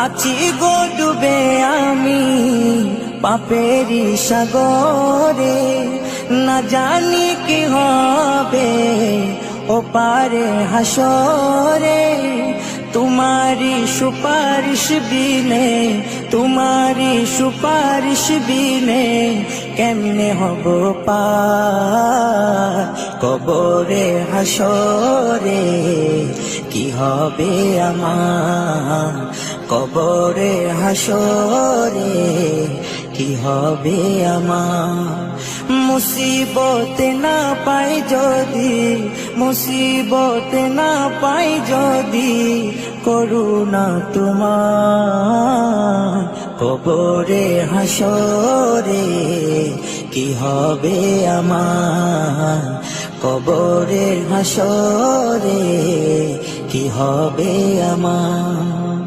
আছি গো ডুবে আমি পাপেরি সাগরে, না জানি কি হবে ও পারে হাসরে। তোমারি সুপারিশ বিনে, তোমারি সুপারিশ বিনে কেমনে হব পার কবরে হাসরে। কি হবে আমার কবরে হাসরে, কি হবে আমার। মুসিবতে না পাই যদি, মুসিবতে না পাই যদি করুণা তোমার কবরে হাসরে। কি হবে আমার কবরে হাসরে, কি হবে আমার।